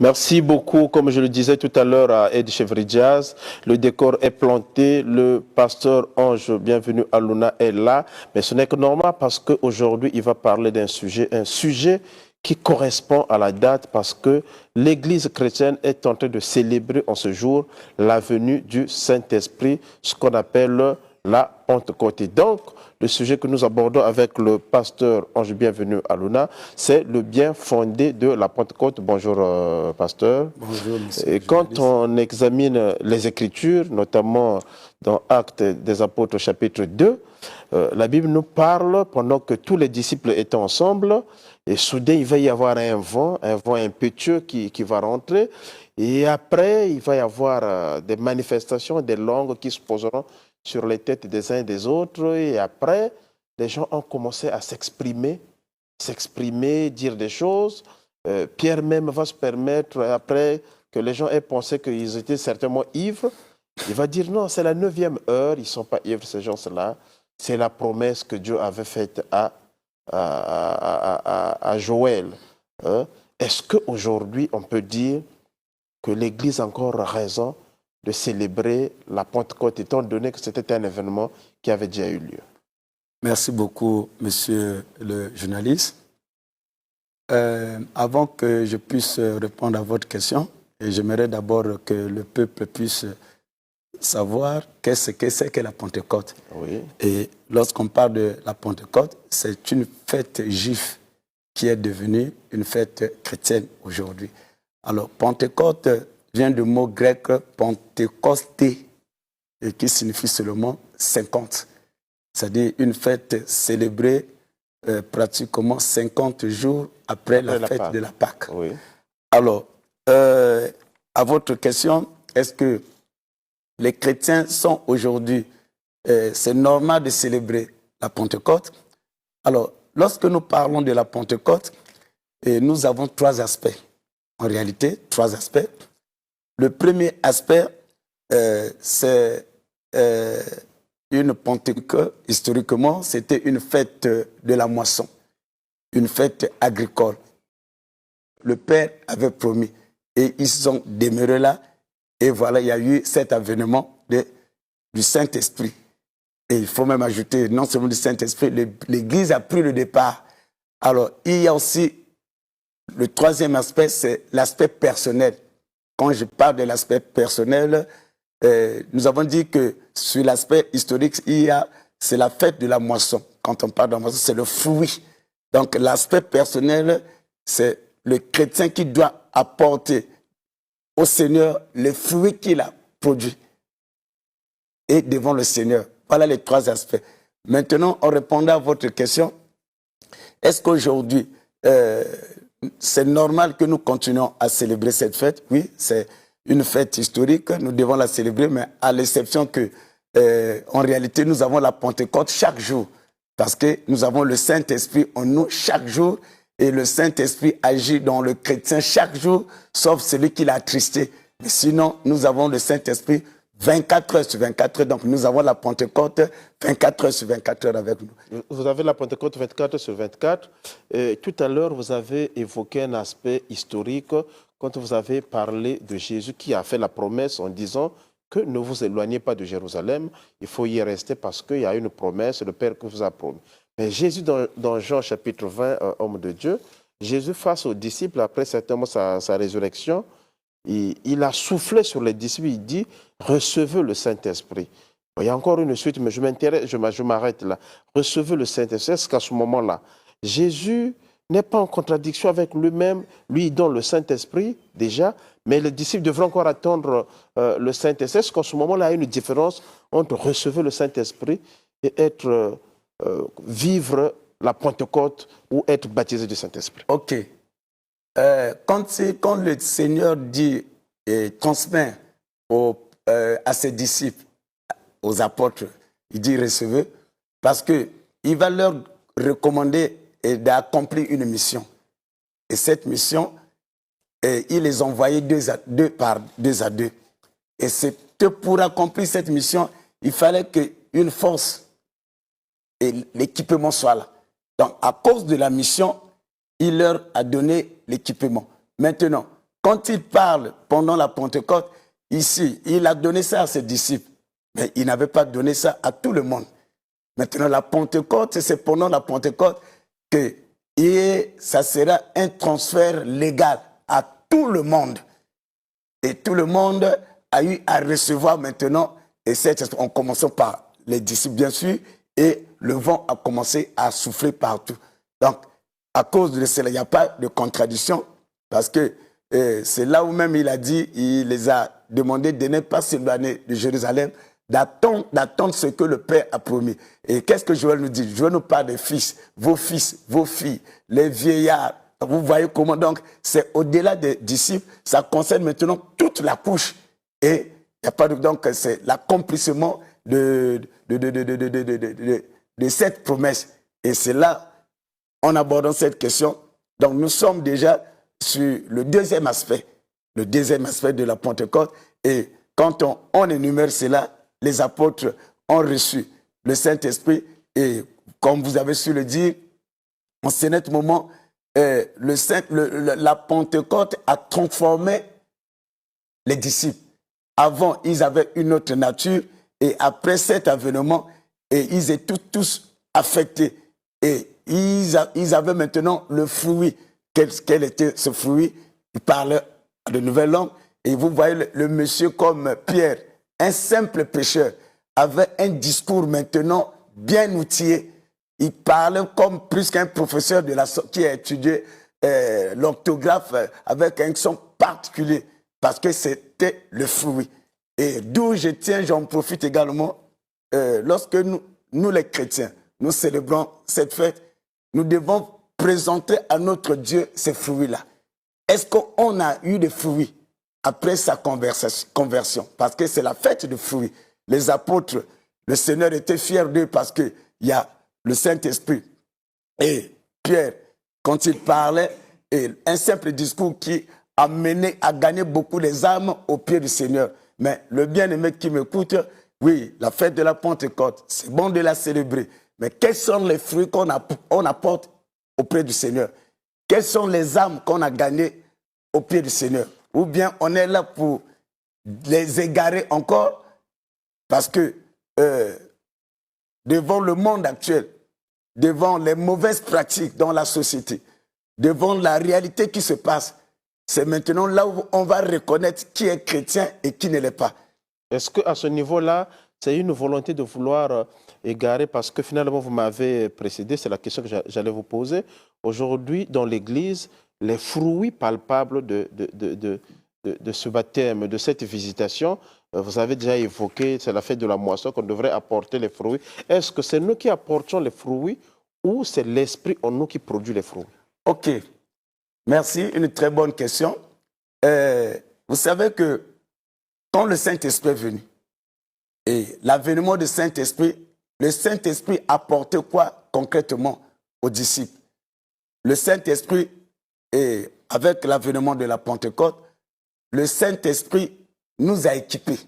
Merci beaucoup. Comme je le disais tout à l'heure à Ed Chevridiaz, le décor est planté. Le pasteur Ange, bienvenue à Luna, est là. Mais ce n'est que normal parce qu'aujourd'hui, il va parler d'un sujet, un sujet qui correspond à la date parce que l'Église chrétienne est en train de célébrer en ce jour la venue du Saint-Esprit, ce qu'on appelle la Pentecôte. Et donc, le sujet que nous abordons avec le pasteur Ange Bienvenu à Luna, c'est le bien fondé de la Pentecôte. Bonjour, pasteur. Bonjour, monsieur. Et quand on examine les Écritures, notamment dans Actes des Apôtres, chapitre 2, la Bible nous parle, pendant que tous les disciples étaient ensemble, et soudain, il va y avoir un vent impétueux qui va rentrer. Et après, il va y avoir des manifestations, des langues qui se poseront sur les têtes des uns et des autres. Et après, les gens ont commencé à s'exprimer, dire des choses. Pierre même va se permettre, après que les gens aient pensé qu'ils étaient certainement ivres, il va dire non, c'est la 9e heure, ils ne sont pas ivres, ces gens-là. C'est la promesse que Dieu avait faite à Joël. Hein? Est-ce qu'aujourd'hui, on peut dire que l'Église a encore raison de célébrer la Pentecôte, étant donné que c'était un événement qui avait déjà eu lieu? Merci beaucoup, monsieur le journaliste. Avant que je puisse répondre à votre question, j'aimerais d'abord que le peuple puisse savoir qu'est-ce que c'est que la Pentecôte. Oui. Et lorsqu'on parle de la Pentecôte, c'est une fête juive qui est devenue une fête chrétienne aujourd'hui. Alors, Pentecôte vient du mot grec pentécosté, et qui signifie seulement 50. C'est-à-dire une fête célébrée pratiquement 50 jours après la fête de la Pâque. Oui. Alors, à votre question, est-ce que les chrétiens sont aujourd'hui, c'est normal de célébrer la Pentecôte? Alors, lorsque nous parlons de la Pentecôte, nous avons 3 aspects. En réalité, 3 aspects. Le premier aspect, c'est une Pentecôte. Historiquement, c'était une fête de la moisson, une fête agricole. Le Père avait promis et ils sont demeurés là. Et voilà, il y a eu cet avènement du Saint-Esprit. Et il faut même ajouter, non seulement du Saint-Esprit, l'Église a pris le départ. Alors, il y a aussi le 3e aspect, c'est l'aspect personnel. Quand je parle de l'aspect personnel, nous avons dit que sur l'aspect historique, c'est la fête de la moisson. Quand on parle de la moisson, c'est le fruit. Donc, l'aspect personnel, c'est le chrétien qui doit apporter au Seigneur les fruits qu'il a produits et devant le Seigneur. Voilà les 3 aspects. Maintenant, en répondant à votre question, est-ce qu'aujourd'hui, c'est normal que nous continuions à célébrer cette fête? Oui, c'est une fête historique, nous devons la célébrer, mais à l'exception que, en réalité, nous avons la Pentecôte chaque jour, parce que nous avons le Saint-Esprit en nous chaque jour, et le Saint-Esprit agit dans le chrétien chaque jour, sauf celui qui l'a attristé. Mais sinon, nous avons le Saint-Esprit 24 heures sur 24 heures. Donc, nous avons la Pentecôte 24 heures sur 24 heures avec nous. Vous avez la Pentecôte 24 heures sur 24. Tout à l'heure, vous avez évoqué un aspect historique quand vous avez parlé de Jésus qui a fait la promesse en disant que ne vous éloignez pas de Jérusalem, il faut y rester parce qu'il y a une promesse, le Père que vous a promis. Mais Jésus, dans Jean chapitre 20, homme de Dieu, Jésus face aux disciples, après certainement sa résurrection, il a soufflé sur les disciples, il dit « Recevez le Saint-Esprit ». Il y a encore une suite, mais je m'arrête là. Recevez le Saint-Esprit. Est-ce qu'à ce moment-là, Jésus n'est pas en contradiction avec lui-même? Lui, il donne le Saint-Esprit déjà, mais les disciples devraient encore attendre le Saint-Esprit. Est-ce qu'à ce moment-là, il y a une différence entre recevoir le Saint-Esprit et vivre la Pentecôte ou être baptisé du Saint-Esprit? Ok. Quand le Seigneur dit et transmet à ses disciples, aux apôtres, il dit recevez, parce qu'il va leur recommander d'accomplir une mission. Et cette mission, il les envoyait deux à deux. Et c'est que pour accomplir cette mission, il fallait qu'une force et l'équipement soient là. Donc, à cause de la mission, il leur a donné l'équipement. Maintenant, quand il parle pendant la Pentecôte, ici, il a donné ça à ses disciples, mais il n'avait pas donné ça à tout le monde. Maintenant, la Pentecôte, c'est pendant la Pentecôte que ça sera un transfert légal à tout le monde. Et tout le monde a eu à recevoir maintenant, et en commençant par les disciples, bien sûr, et le vent a commencé à souffler partout. Donc, à cause de cela, il n'y a pas de contradiction, parce que c'est là où même il a dit, il les a demandé de ne pas s'éloigner de Jérusalem, d'attendre ce que le Père a promis. Et qu'est-ce que Joël nous dit? Joël nous parle des fils, vos filles, les vieillards. Vous voyez comment donc c'est au-delà des disciples, ça concerne maintenant toute la couche. Et il n'y a pas de, donc c'est l'accomplissement de cette promesse. Et c'est là, en abordant cette question, donc nous sommes déjà sur le deuxième aspect de la Pentecôte. Et quand on énumère cela, les apôtres ont reçu le Saint-Esprit et, comme vous avez su le dire, en ce net moment, la Pentecôte a transformé les disciples. Avant, ils avaient une autre nature et après cet avènement, ils étaient tous affectés. Et ils avaient maintenant le fruit. Quel était ce fruit? Ils parlaient de nouvelles langues. Et vous voyez le monsieur comme Pierre, un simple pécheur, avait un discours maintenant bien outillé. Il parlait comme plus qu'un professeur qui a étudié l'orthographe avec un son particulier, parce que c'était le fruit. Et d'où j'en profite également, lorsque nous les chrétiens, nous célébrons cette fête, nous devons présenter à notre Dieu ces fruits-là. Est-ce qu'on a eu des fruits après sa conversion? Parce que c'est la fête de fruits. Les apôtres, le Seigneur était fier d'eux parce qu'il y a le Saint-Esprit. Et Pierre, quand il parlait, et un simple discours qui a mené à gagner beaucoup les âmes au pied du Seigneur. Mais le bien-aimé qui m'écoute, oui, la fête de la Pentecôte, c'est bon de la célébrer. Mais quels sont les fruits qu'on apporte auprès du Seigneur? Quelles sont les âmes qu'on a gagnées au pied du Seigneur? Ou bien on est là pour les égarer encore? Parce que devant le monde actuel, devant les mauvaises pratiques dans la société, devant la réalité qui se passe, c'est maintenant là où on va reconnaître qui est chrétien et qui ne l'est pas. Est-ce qu'à ce niveau-là, c'est une volonté de vouloir égarer, parce que finalement, vous m'avez précédé, c'est la question que j'allais vous poser. Aujourd'hui, dans l'Église, les fruits palpables de ce baptême, de cette visitation, vous avez déjà évoqué, c'est la fête de la moisson, qu'on devrait apporter les fruits. Est-ce que c'est nous qui apportons les fruits ou c'est l'Esprit en nous qui produit les fruits? Ok, merci, une très bonne question. Vous savez que quand le Saint-Esprit est venu, et l'avènement du Saint-Esprit, le Saint-Esprit apportait quoi concrètement aux disciples? Le Saint-Esprit, et avec l'avènement de la Pentecôte, le Saint-Esprit nous a équipés.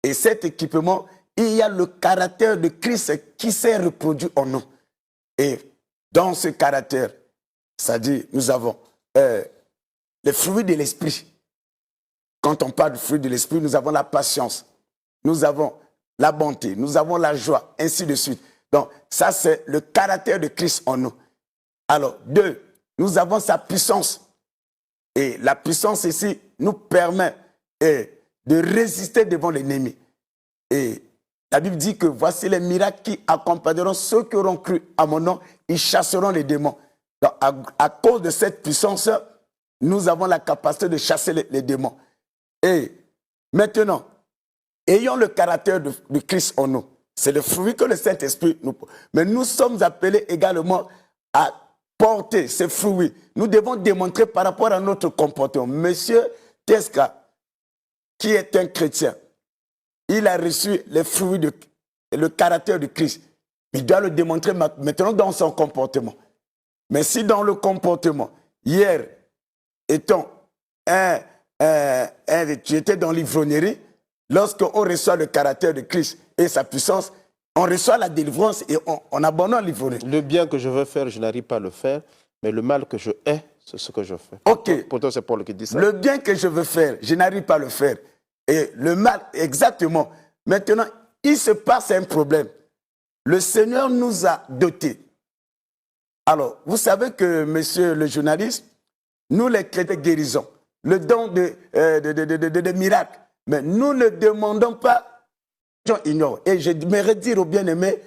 Et cet équipement, il y a le caractère de Christ qui s'est reproduit en nous. Et dans ce caractère, c'est-à-dire nous avons les fruits de l'Esprit. Quand on parle du fruit de l'Esprit, nous avons la patience, nous avons la bonté, nous avons la joie, ainsi de suite. Donc ça, c'est le caractère de Christ en nous. Alors, 2, nous avons sa puissance. Et la puissance ici nous permet de résister devant l'ennemi. Et la Bible dit que voici les miracles qui accompagneront ceux qui auront cru à mon nom, ils chasseront les démons. Donc, à cause de cette puissance, nous avons la capacité de chasser les démons. Et maintenant, ayons le caractère de Christ en nous. C'est le fruit que le Saint-Esprit nous porte. Mais nous sommes appelés également à porter ces fruits. Nous devons démontrer par rapport à notre comportement. Monsieur Teska, qui est un chrétien, il a reçu les fruits et le caractère de Christ. Il doit le démontrer maintenant dans son comportement. Mais si dans le comportement, hier, étant tu étais dans l'ivrognerie, lorsqu'on reçoit le caractère de Christ et sa puissance, on reçoit la délivrance et on abandonne l'ivrognerie. Le bien que je veux faire, je n'arrive pas à le faire, mais le mal que je hais, C'est ce que je fais. Ok. Pour toi, c'est Paul qui dit ça. Le bien que je veux faire, je n'arrive pas à le faire. Et le mal, exactement. Maintenant, il se passe un problème. Le Seigneur nous a dotés. Alors, vous savez que, monsieur le journaliste, nous les chrétiens guérisons, le don de miracles. Mais nous ne demandons pas, les gens ignorent. Et je j'aimerais dire aux bien-aimés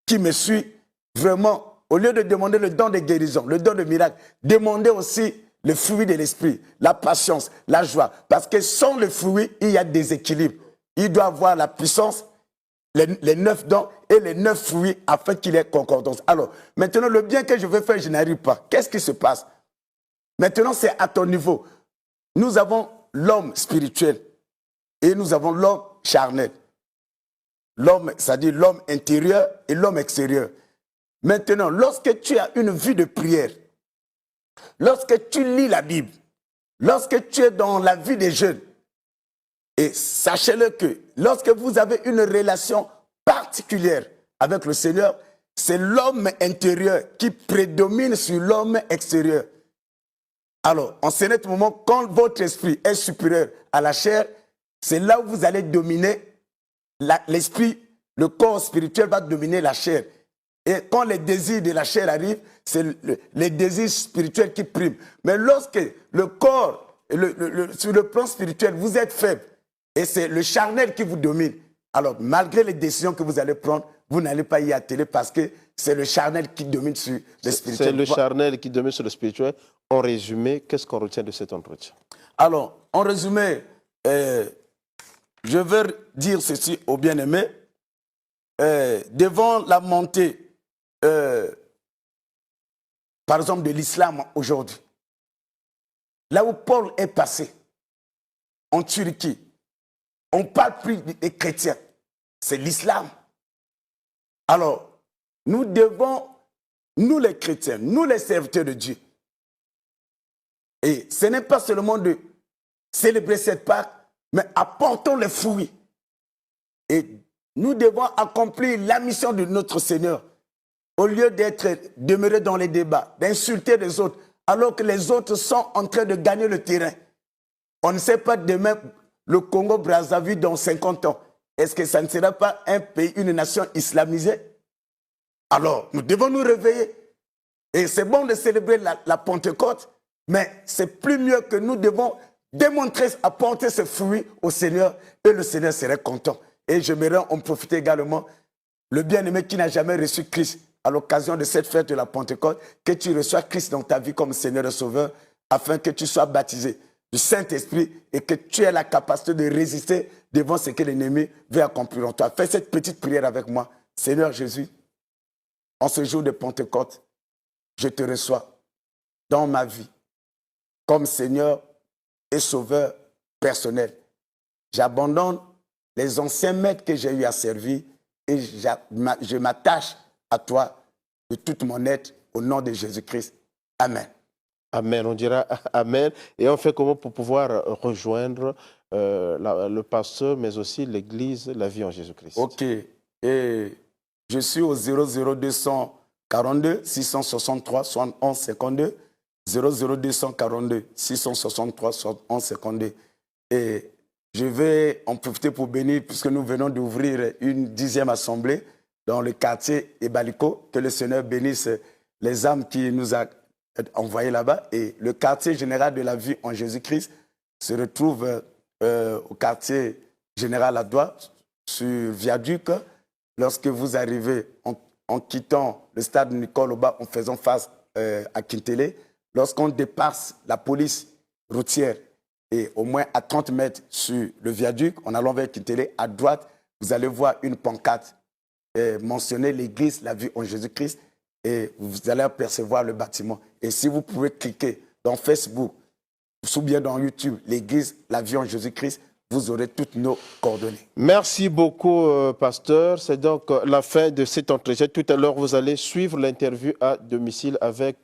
qui me suivent, vraiment, au lieu de demander le don de guérison, le don de miracle, demandez aussi le fruit de l'esprit, la patience, la joie. Parce que sans le fruit, il y a des équilibres. Il doit avoir la puissance, les 9 dons et les 9 fruits afin qu'il ait concordance. Alors, maintenant, le bien que je veux faire, je n'arrive pas. Qu'est-ce qui se passe? Maintenant, c'est à ton niveau. Nous avons l'homme spirituel et nous avons l'homme charnel. L'homme, c'est-à-dire l'homme intérieur et l'homme extérieur. Maintenant, lorsque tu as une vie de prière, lorsque tu lis la Bible, lorsque tu es dans la vie des jeunes, et sachez-le que lorsque vous avez une relation particulière avec le Seigneur, c'est l'homme intérieur qui prédomine sur l'homme extérieur. Alors, en ce moment, quand votre esprit est supérieur à la chair, c'est là où vous allez dominer l'esprit, le corps spirituel va dominer la chair. Et quand les désirs de la chair arrivent, c'est les désirs spirituels qui priment. Mais lorsque le corps, sur le plan spirituel, vous êtes faible, et c'est le charnel qui vous domine, alors malgré les décisions que vous allez prendre, vous n'allez pas y atteler parce que c'est le charnel qui domine sur le spirituel. C'est le charnel qui domine sur le spirituel. En résumé, qu'est-ce qu'on retient de cet entretien? Alors, en résumé, je veux dire ceci aux bien-aimés. Devant la montée, par exemple, de l'islam aujourd'hui, là où Paul est passé, en Turquie, on ne parle plus des chrétiens, c'est l'islam. Alors, nous devons, nous les chrétiens, nous les serviteurs de Dieu, et ce n'est pas seulement de célébrer cette Pâque, mais apportons les fruits. Et nous devons accomplir la mission de notre Seigneur, au lieu d'être demeurés dans les débats, d'insulter les autres, alors que les autres sont en train de gagner le terrain. On ne sait pas demain le Congo-Brazzaville dans 50 ans. Est-ce que ça ne sera pas un pays, une nation islamisée? Alors, nous devons nous réveiller. Et c'est bon de célébrer la Pentecôte, mais c'est plus mieux que nous devons démontrer, apporter ce fruit au Seigneur, et le Seigneur serait content. Et j'aimerais en profiter également, le bien-aimé qui n'a jamais reçu Christ, à l'occasion de cette fête de la Pentecôte, que tu reçois Christ dans ta vie comme Seigneur et Sauveur, afin que tu sois baptisé du Saint-Esprit et que tu aies la capacité de résister devant ce que l'ennemi veut accomplir en toi. Fais cette petite prière avec moi. Seigneur Jésus, en ce jour de Pentecôte, je te reçois dans ma vie comme Seigneur et Sauveur personnel. J'abandonne les anciens maîtres que j'ai eu à servir et je m'attache à toi de toute mon être au nom de Jésus-Christ. Amen. Amen, on dira Amen. Et on fait comment pour pouvoir rejoindre le pasteur, mais aussi l'Église, la vie en Jésus-Christ? Ok. Et je suis au 00242 663 71 52. 00242 663 71 52. Et je vais en profiter pour bénir, puisque nous venons d'ouvrir une 10e assemblée dans le quartier Ebaliko. Que le Seigneur bénisse les âmes qui nous a envoyés là-bas. Et le quartier général de la vie en Jésus-Christ se retrouve au quartier général à Douai, sur Viaduc. Lorsque vous arrivez en quittant le stade Nicole Oba, en faisant face à Kintélé, lorsqu'on dépasse la police routière et au moins à 30 mètres sur le viaduc, en allant vers Kintélé, à droite, vous allez voir une pancarte mentionner l'église, la vie en Jésus-Christ, et vous allez apercevoir le bâtiment. Et si vous pouvez cliquer dans Facebook ou bien dans YouTube, l'église, la vie en Jésus-Christ, vous aurez toutes nos coordonnées. Merci beaucoup, pasteur. C'est donc la fin de cet entretien. Tout à l'heure, vous allez suivre l'interview à domicile avec